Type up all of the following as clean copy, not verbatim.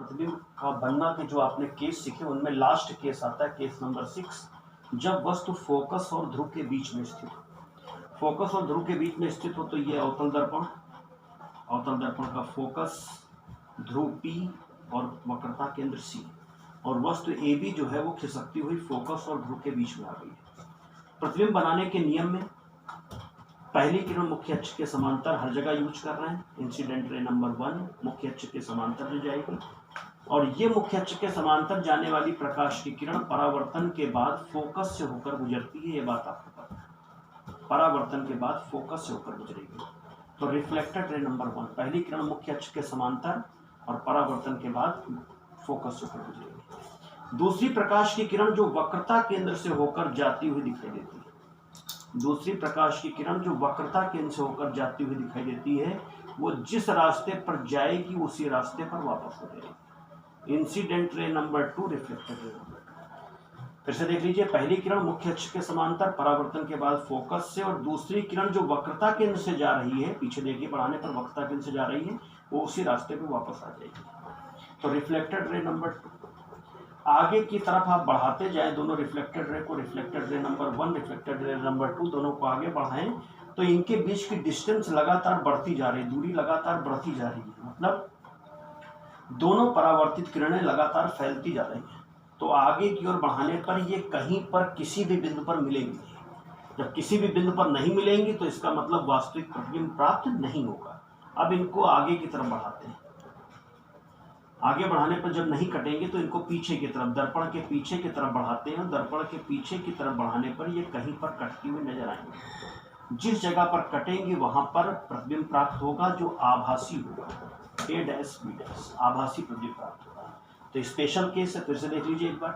प्रतिबिंब का बनना के जो आपने केस सीखे उनमें लास्ट केस आता है केस नंबर 6, जब वस्तु फोकस और ध्रुव के बीच में स्थित हो। फोकस और ध्रुव के बीच में स्थित हो तो ये अवतल दर्पण का फोकस ध्रुव P और वक्रता केंद्र C और वस्तु AB जो है वो खिसकती हुई फोकस और ध्रुव के बीच में आ गई है। प्रतिबिंब बनाने के नियम में पहली किरण मुख्य अक्ष के समांतर हर जगह यूज कर रहे हैं। इंसिडेंट रे नंबर 1 मुख्य अक्ष के समांतर जो जाएगी और ये मुख्य अक्ष के समांतर जाने वाली प्रकाश की किरण परावर्तन के बाद फोकस से होकर गुजरती है। ये बात आपको पता है, परावर्तन के बाद फोकस से होकर गुजरेगी। तो रिफ्लेक्टेड रे नंबर 1 पहली किरण मुख्य अक्ष के समांतर और परावर्तन के बाद फोकस से होकर गुजरेगी। दूसरी प्रकाश की किरण जो वक्रता केंद्र से होकर जाती हुई दिखाई देती है, दूसरी प्रकाश की किरण जो वक्रता केंद्र से होकर जाती हुई दिखाई देती है वो जिस रास्ते पर जाएगी उसी रास्ते पर वापस हो जाएगी। Incident ray number 2 reflected ray number 2। फिर से देख लीजिए, पहली किरण मुख्य अक्ष के समांतर परावर्तन के बाद फोकस से और दूसरी किरण जो वक्रता केंद्र से जा रही है, पीछे देखिए बढ़ाने पर वक्रता केंद्र से जा रही है, वो उसी रास्ते पर वापस आ जाएगी। तो रिफ्लेक्टेड रे नंबर 2 आगे की तरफ आप बढ़ाते जाएं दोनों रिफ्लेक्टेड रे को, reflected ray number 1 reflected ray number 2 दोनों को आगे बढ़ाएं तो इनके बीच की डिस्टेंस लगातार बढ़ती जा रही है, दूरी लगातार बढ़ती जा रही है, मतलब दोनों परावर्तित किरणें लगातार फैलती जा रही हैं। तो आगे की ओर बढ़ाने पर ये कहीं पर किसी भी बिंदु पर मिलेंगी। जब किसी भी बिंदु पर नहीं मिलेंगी तो इसका मतलब वास्तविक प्रतिबिंब प्राप्त नहीं होगा। अब इनको आगे की तरफ बढ़ाते हैं, आगे बढ़ाने पर जब नहीं कटेंगे तो इनको पीछे की तरफ, दर्पण के पीछे की तरफ बढ़ाते हैं। दर्पण के पीछे की तरफ बढ़ाने पर ये कहीं पर कटती हुई नजर आएंगे। जिस जगह पर कटेंगे वहां पर प्रतिबिंब प्राप्त होगा जो आभासी होगा, A', B', आभासी प्रतिबिंब प्राप्त होगा। तो स्पेशल केस है, फिर से देख लीजिए एक बार।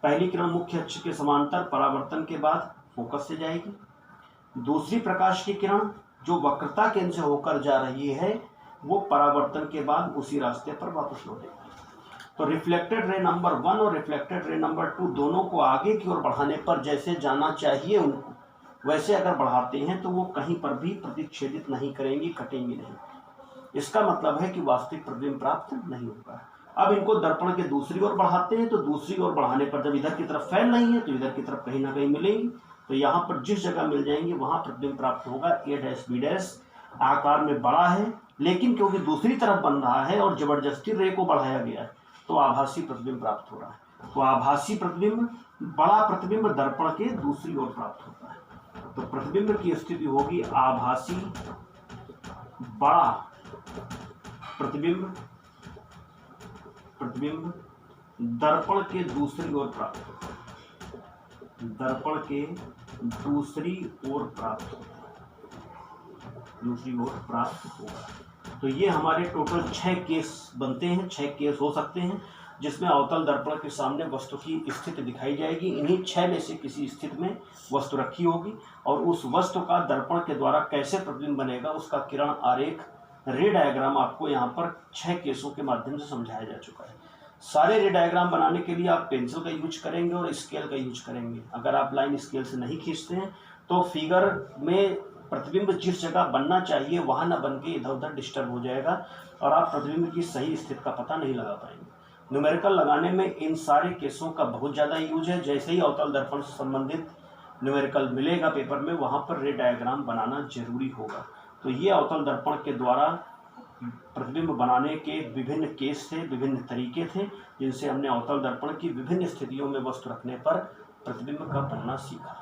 पहली किरण मुख्य अक्ष के समांतर परावर्तन के बाद फोकस से जाएगी। दूसरी प्रकाश की किरण जो वक्रता केंद्र से होकर जा रही है वो परावर्तन के बाद उसी रास्ते पर वापस लौटेगी। तो रिफ्लेक्टेड रे नंबर 1 और रिफ्लेक्टेड रे नंबर 2 दोनों को आगे की ओर बढ़ाने पर जैसे जाना चाहिए उनको, वैसे अगर बढ़ाते हैं तो वो कहीं पर भी प्रतिच्छेदित नहीं करेंगी, कटेंगी नहीं। इसका मतलब है कि वास्तविक प्रतिबिंब प्राप्त नहीं होगा। अब इनको दर्पण के दूसरी ओर बढ़ाते हैं तो दूसरी ओर बढ़ाने पर जब इधर की तरफ फैल रही है तो इधर की तरफ कहीं ना कहीं मिलेंगी। तो यहाँ पर जिस जगह मिल जाएंगे वहां प्रतिबिंब प्राप्त होगा। A', B' आकार में बड़ा है लेकिन क्योंकि दूसरी तरफ बन रहा है और जबरदस्ती रे को बढ़ाया गया है तो आभासी प्रतिबिंब प्राप्त हो रहा है। तो आभासी प्रतिबिंब, बड़ा प्रतिबिंब दर्पण के दूसरी ओर प्राप्त होता है। तो प्रतिबिंब की स्थिति होगी आभासी बड़ा प्रतिबिंब दर्पण के दूसरी ओर प्राप्त होता है, दर्पण के दूसरी ओर प्राप्त होता है, दूसरी ओर प्राप्त होगा। तो ये हमारे टोटल 6 केस बनते हैं, 6 केस हो सकते हैं जिसमें अवतल दर्पण के सामने वस्तु की स्थिति दिखाई जाएगी। इन्हीं 6 में से किसी स्थिति में वस्तु रखी होगी और उस वस्तु का दर्पण के द्वारा कैसे प्रतिबिंब बनेगा उसका किरण आरेख, रे डायग्राम आपको यहाँ पर 6 केसों के माध्यम से समझाया जा चुका है। सारे रे डायग्राम बनाने के लिए आप पेंसिल का यूज करेंगे और स्केल का यूज करेंगे। अगर आप लाइन स्केल से नहीं खींचते हैं तो फिगर में प्रतिबिंब जिस जगह बनना चाहिए वहां न बन के इधर उधर डिस्टर्ब हो जाएगा और आप प्रतिबिंब की सही स्थिति का पता नहीं लगा पाएंगे। न्यूमेरिकल लगाने में इन सारे केसों का बहुत ज़्यादा यूज है। जैसे ही अवतल दर्पण से संबंधित न्यूमेरिकल मिलेगा पेपर में वहां पर रे डायग्राम बनाना जरूरी होगा। तो ये अवतल दर्पण के द्वारा प्रतिबिंब बनाने के विभिन्न केस थे, विभिन्न तरीके थे जिनसे हमने अवतल दर्पण की विभिन्न स्थितियों में वस्तु रखने पर प्रतिबिंब का बनना सीखा।